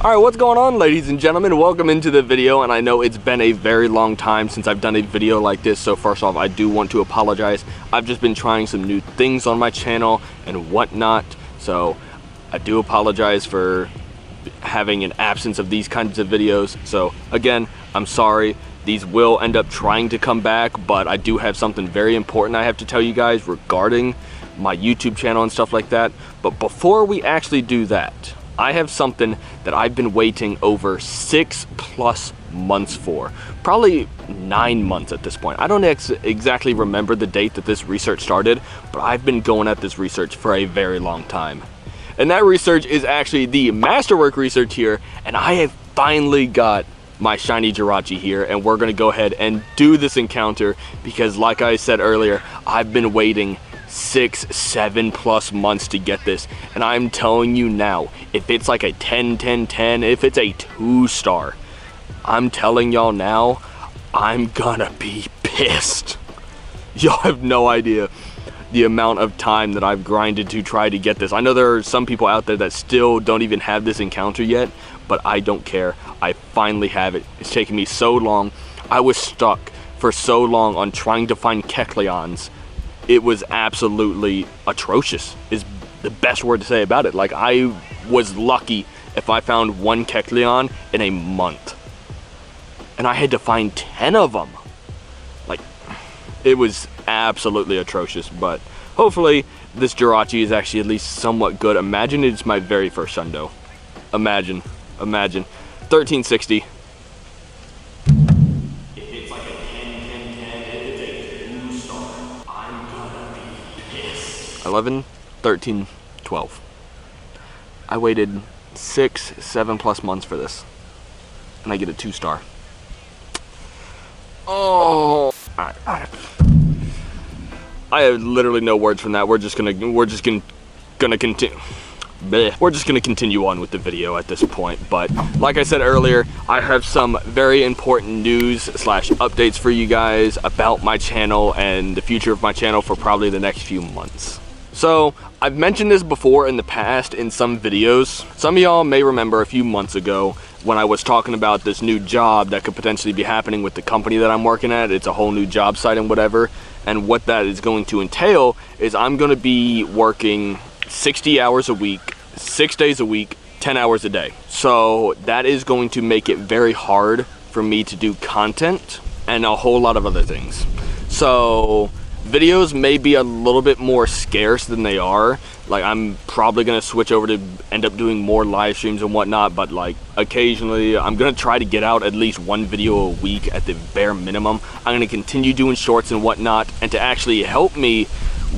Alright, what's going on, ladies and gentlemen? Welcome into the video, and I know it's been a very long time since I've done a video like this, so first off, I do want to apologize. I've just been trying some new things on my channel and whatnot, so I do apologize for having an absence of these kinds of videos. So again, I'm sorry. These will end up trying to come back, but I do have something very important I have to tell you guys regarding my YouTube channel and stuff like that. But before we actually do that, I have something that I've been waiting over 6+ months for. Probably 9 months at this point. I don't exactly remember the date that this research started, but I've been going at this research for a very long time. And that research is actually the masterwork research here, and I have finally got my shiny Jirachi here, and we're gonna go ahead and do this encounter because, like I said earlier, I've been waiting 6-7+ months to get this, and I'm telling you now, if it's like a 10-10-10, if it's a 2-star, I'm telling y'all now, I'm gonna be pissed. Y'all have no idea the amount of time that I've grinded to try to get this. I know there are some people out there that still don't even have this encounter yet, but I don't care. I finally have it. It's taken me so long. I was stuck for so long on trying to find Kecleons. It was absolutely atrocious, is the best word to say about it. Like, I was lucky if I found one Kecleon in a month. And I had to find 10 of them. Like, it was absolutely atrocious, but hopefully this Jirachi is actually at least somewhat good. Imagine it's my very first Shundo. Imagine. 1360. 11, 13, 12. I waited 6-7+ months for this, and I get a 2-star. Oh, all right. I have literally no words from that. We're just gonna continue. We're just gonna continue on with the video at this point. But like I said earlier, I have some very important news / updates for you guys about my channel and the future of my channel for probably the next few months. So, I've mentioned this before in the past in some videos. Some of y'all may remember a few months ago when I was talking about this new job that could potentially be happening with the company that I'm working at. It's a whole new job site and whatever. And what that is going to entail is I'm going to be working 60 hours a week, 6 days a week, 10 hours a day. So that is going to make it very hard for me to do content and a whole lot of other things. So videos may be a little bit more scarce than they are. Like, I'm probably gonna switch over to end up doing more live streams and whatnot, but like occasionally I'm gonna try to get out at least one video a week at the bare minimum. I'm gonna continue doing shorts and whatnot, and to actually help me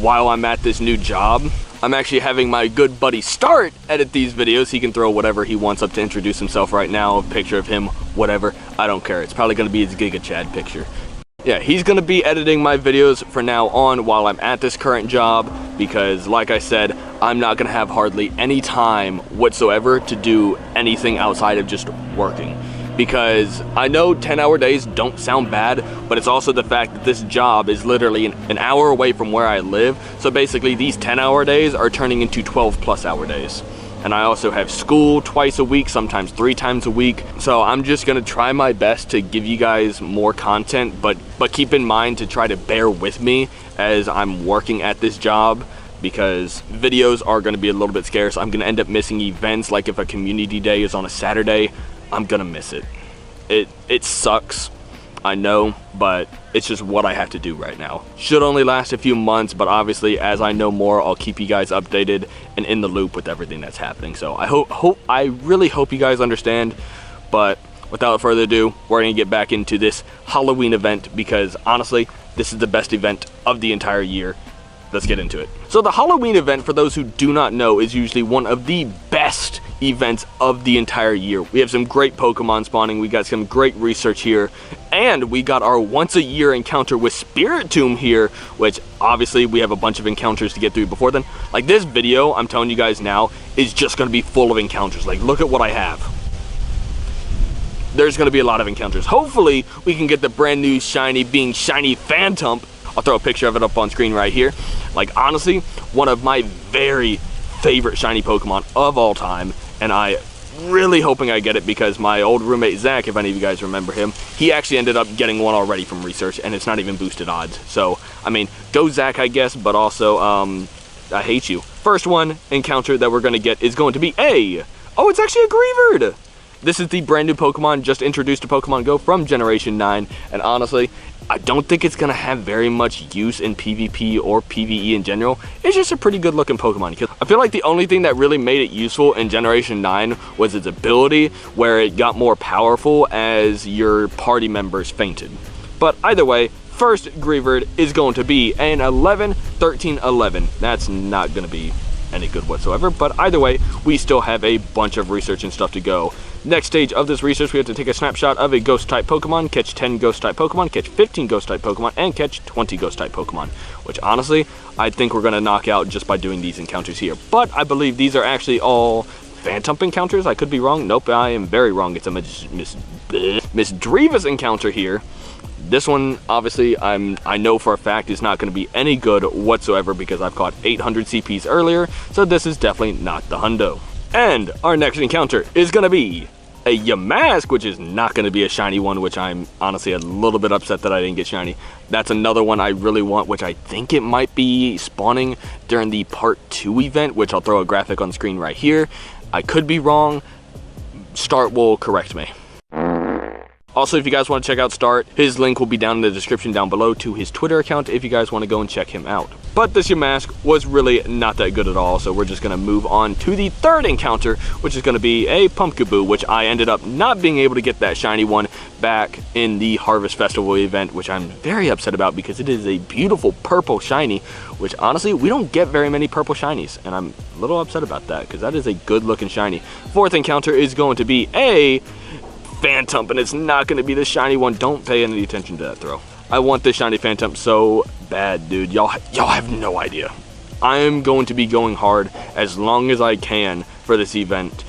while I'm at this new job, I'm actually having my good buddy Start edit these videos. He can throw whatever he wants up to introduce himself right now, a picture of him, whatever. I don't care. It's probably gonna be his Giga Chad picture. Yeah, he's gonna be editing my videos for now on while I'm at this current job, because like I said, I'm not gonna have hardly any time whatsoever to do anything outside of just working. Because I know 10-hour days don't sound bad, but it's also the fact that this job is literally an hour away from where I live. So basically these 10-hour days are turning into 12+ hour days. And I also have school twice a week, sometimes 3 times a week. So I'm just gonna try my best to give you guys more content, but keep in mind to try to bear with me as I'm working at this job, because videos are gonna be a little bit scarce. I'm gonna end up missing events, like if a community day is on a Saturday, I'm gonna miss it. It sucks, I know, but it's just what I have to do right now. Should only last a few months, but obviously as I know more, I'll keep you guys updated and in the loop with everything that's happening. So I really hope you guys understand. But without further ado, we're gonna get back into this Halloween event, because honestly, this is the best event of the entire year. Let's get into it. So the Halloween event, for those who do not know, is usually one of the best events of the entire year. We have some great Pokemon spawning, we got some great research here, and we got our once-a-year encounter with Spiritomb here, which obviously we have a bunch of encounters to get through before then. Like, this video, I'm telling you guys now, is just gonna be full of encounters. Like, look at what I have. There's gonna be a lot of encounters. Hopefully, we can get the brand new shiny being Shiny Phantom. I'll throw a picture of it up on screen right here. Like, honestly, one of my very favorite shiny Pokemon of all time, and I really hoping I get it because my old roommate Zach, if any of you guys remember him, he actually ended up getting one already from research, and it's not even boosted odds. So, I mean, go Zach, I guess, but also, I hate you. First one encounter that we're going to get is going to be oh, it's actually a Greavard! This is the brand new Pokemon just introduced to Pokemon Go from Generation 9, and honestly, I don't think it's going to have very much use in PvP or PvE in general. It's just a pretty good looking Pokemon. Because I feel like the only thing that really made it useful in Generation 9 was its ability, where it got more powerful as your party members fainted. But either way, first Greavard is going to be an 11, 13, 11. That's not going to be any good whatsoever, but either way, we still have a bunch of research and stuff to go. Next stage of this research, we have to take a snapshot of a Ghost-type Pokemon, catch 10 Ghost-type Pokemon, catch 15 Ghost-type Pokemon, and catch 20 Ghost-type Pokemon, which honestly, I think we're going to knock out just by doing these encounters here. But I believe these are actually all Phantump encounters. I could be wrong. Nope, I am very wrong. It's a Miss Drevis encounter here. This one, obviously, I know for a fact is not going to be any good whatsoever because I've caught 800 CPs earlier, so this is definitely not the hundo. And our next encounter is going to be a Yamask, which is not going to be a shiny one, which I'm honestly a little bit upset that I didn't get shiny. That's another one I really want, which I think it might be spawning during the Part 2 event, which I'll throw a graphic on screen right here. I could be wrong. Start will correct me. Also, if you guys want to check out Start, his link will be down in the description down below to his Twitter account if you guys want to go and check him out. But this Yamask was really not that good at all, so we're just going to move on to the third encounter, which is going to be a Pumpkaboo, which I ended up not being able to get that shiny one back in the Harvest Festival event, which I'm very upset about because it is a beautiful purple shiny, which honestly, we don't get very many purple shinies, and I'm a little upset about that because that is a good looking shiny. Fourth encounter is going to be a Phantump, and it's not going to be the shiny one. Don't pay any attention to that throw. I want this shiny Phantump so bad, dude. Y'all have no idea. I am going to be going hard as long as I can for this event,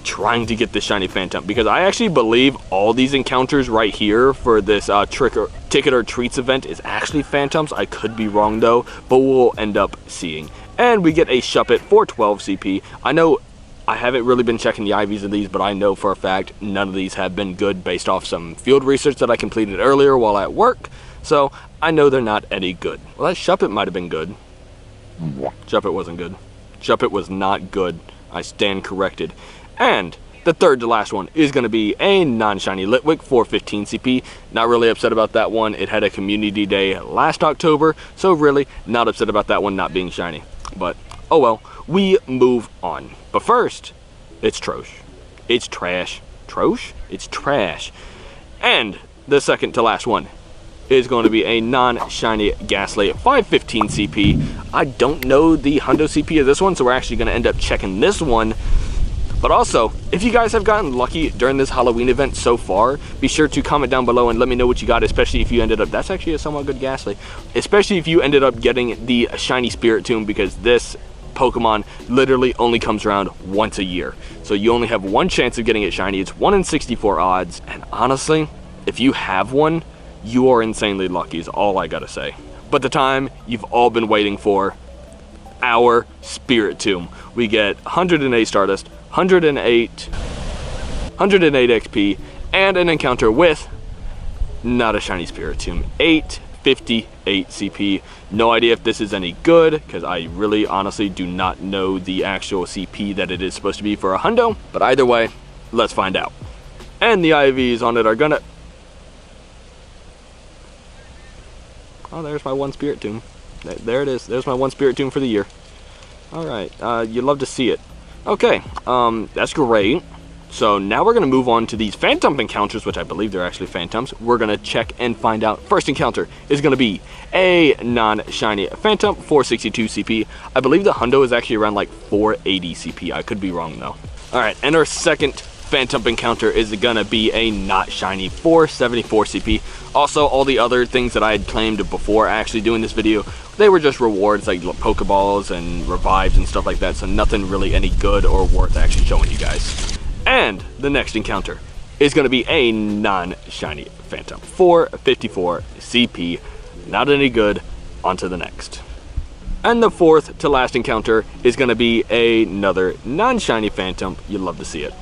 trying to get this shiny Phantump, because I actually believe all these encounters right here for this Ticket or Treats event is actually Phantumps. I could be wrong though, but we'll end up seeing. And we get a Shuppet for 12 CP. I know I haven't really been checking the IVs of these, but I know for a fact none of these have been good based off some field research that I completed earlier while at work. So I know they're not any good. Well, that Shuppet might have been good. Shuppet wasn't good. Shuppet was not good. I stand corrected. And the third to last one is going to be a non-shiny Litwick for 15 CP. Not really upset about that one. It had a community day last October, so really not upset about that one not being shiny. But oh well, we move on. But first, it's Trosh. It's trash. Trosh? It's trash. And the second to last one is going to be a non-shiny Ghastly at 515 CP. I don't know the hundo CP of this one, so we're actually going to end up checking this one. But also, if you guys have gotten lucky during this Halloween event so far, be sure to comment down below and let me know what you got, especially if you ended up, that's actually a somewhat good Ghastly, especially if you ended up getting the shiny Spiritomb, because this Pokemon literally only comes around once a year. So you only have one chance of getting it shiny. It's 1 in 64 odds. And honestly, if you have one, you are insanely lucky is all I gotta say. But the time you've all been waiting for, our Spiritomb. We get 108 Stardust, 108 XP, and an encounter with not a shiny Spiritomb. 858 CP. No idea if this is any good, because I really honestly do not know the actual CP that it is supposed to be for a hundo. But either way, let's find out. And the IVs on it are gonna... Oh, there's my one Spiritomb. There it is. There's my one Spiritomb for the year. Alright, you'd love to see it. Okay, that's great. So now we're going to move on to these Phantump encounters, which I believe they're actually Phantumps. We're going to check and find out. First encounter is going to be a non-shiny Phantump, 462 CP. I believe the hundo is actually around like 480 CP. I could be wrong though. Alright, and our second Phantump encounter is going to be a not shiny 474 CP. Also, all the other things that I had claimed before actually doing this video, they were just rewards like Pokeballs and revives and stuff like that, so nothing really any good or worth actually showing you guys. And the next encounter is going to be a non-shiny Phantump, 454 CP. Not any good. On to the next. And the fourth to last encounter is going to be another non-shiny Phantom. You'd love to see it.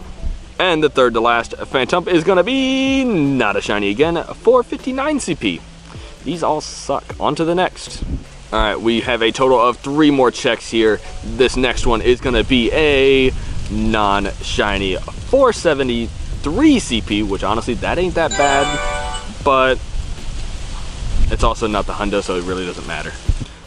And the third to last Phantom is going to be not a shiny again, 459 CP. These all suck. On to the next. Alright, we have a total of 3 more checks here. This next one is going to be a non-shiny 473 CP, which honestly, that ain't that bad. But it's also not the hundo, so it really doesn't matter.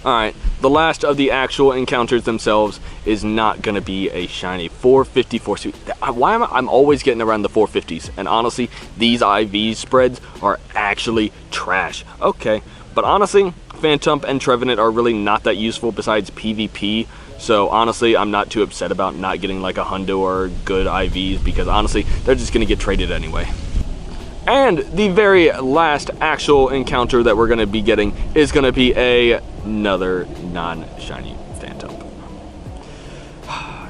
Alright, the last of the actual encounters themselves is not going to be a shiny 454 CP. Why am I'm always getting around the 450s? And honestly, these IV spreads are actually trash. Okay, but honestly, Phantom and Trevenant are really not that useful besides PvP. So honestly, I'm not too upset about not getting like a hundo or good IVs, because honestly, they're just going to get traded anyway. And the very last actual encounter that we're going to be getting is going to be another non-shiny Phantom.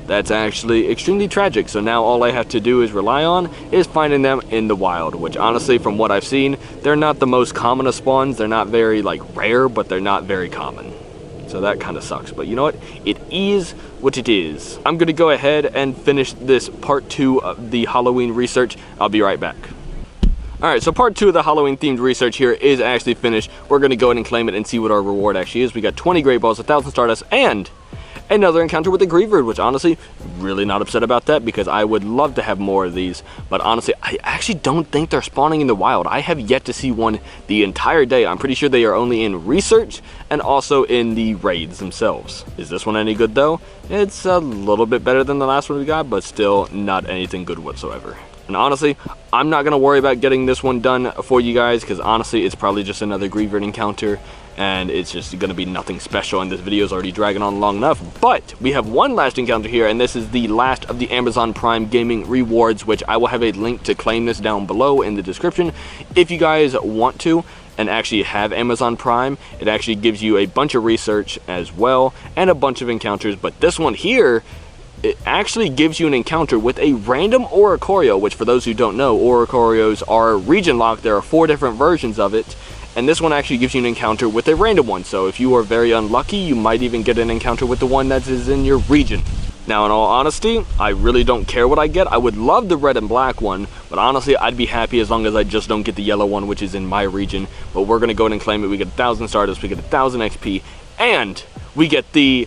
That's actually extremely tragic, so now all I have to do is rely on is finding them in the wild, which honestly, from what I've seen, they're not the most common of spawns. They're not very like rare, but they're not very common. So that kind of sucks, but you know what? It is what it is. I'm going to go ahead and finish this part 2 of the Halloween research. I'll be right back. Alright, so part 2 of the Halloween themed research here is actually finished. We're going to go ahead and claim it and see what our reward actually is. We got 20 Great Balls, 1,000 Stardust, and another encounter with the Greavard, which honestly, really not upset about that, because I would love to have more of these. But honestly, I actually don't think they're spawning in the wild. I have yet to see one the entire day. I'm pretty sure they are only in research and also in the raids themselves. Is this one any good though? It's a little bit better than the last one we got, but still not anything good whatsoever. And honestly, I'm not going to worry about getting this one done for you guys, because honestly, it's probably just another Greavard encounter, and it's just going to be nothing special, and this video is already dragging on long enough. But we have one last encounter here, and this is the last of the Amazon Prime Gaming rewards, which I will have a link to claim this down below in the description. If you guys want to and actually have Amazon Prime, it actually gives you a bunch of research as well, and a bunch of encounters. But this one here, it actually gives you an encounter with a random Oricorio, which for those who don't know, Oricorios are region locked. There are 4 different versions of it, and this one actually gives you an encounter with a random one. So if you are very unlucky, you might even get an encounter with the one that is in your region. Now, in all honesty, I really don't care what I get. I would love the red and black one, but honestly, I'd be happy as long as I just don't get the yellow one, which is in my region. But we're going to go ahead and claim it. We get 1,000 Stardust, we get 1,000 XP, and we get the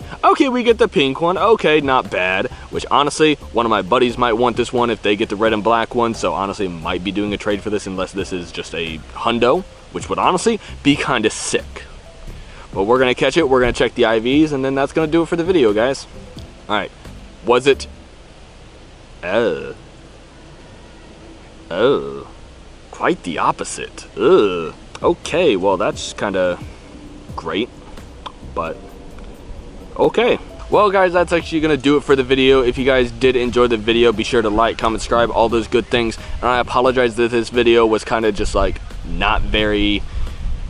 pink one. Okay, not bad. Which honestly, one of my buddies might want this one if they get the red and black one. So honestly, might be doing a trade for this unless this is just a hundo, which would honestly be kind of sick. But we're going to catch it. We're going to check the IVs, and then that's going to do it for the video, guys. Alright. Was it? Oh. Quite the opposite. Okay, well, that's kind of great. But okay, well guys, that's actually gonna do it for the video. If you guys did enjoy the video, be sure to like, comment, subscribe, all those good things. And I apologize that this video was kind of just like not very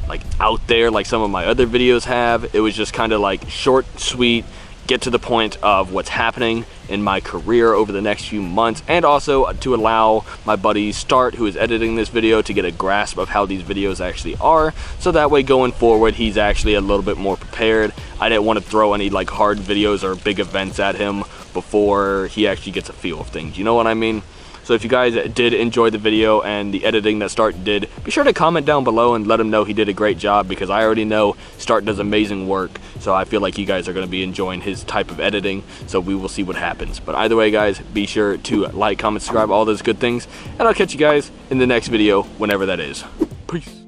like out there like some of my other videos have. It was just kind of like short, sweet, get to the point of what's happening in my career over the next few months, and also to allow my buddy Start, who is editing this video, to get a grasp of how these videos actually are, so that way going forward he's actually a little bit more prepared. I didn't want to throw any like hard videos or big events at him before he actually gets a feel of things, you know what I mean? So if you guys did enjoy the video and the editing that Start did, be sure to comment down below and let him know he did a great job, because I already know Start does amazing work. So I feel like you guys are going to be enjoying his type of editing, so we will see what happens. But either way, guys, be sure to like, comment, subscribe, all those good things, and I'll catch you guys in the next video, whenever that is. Peace.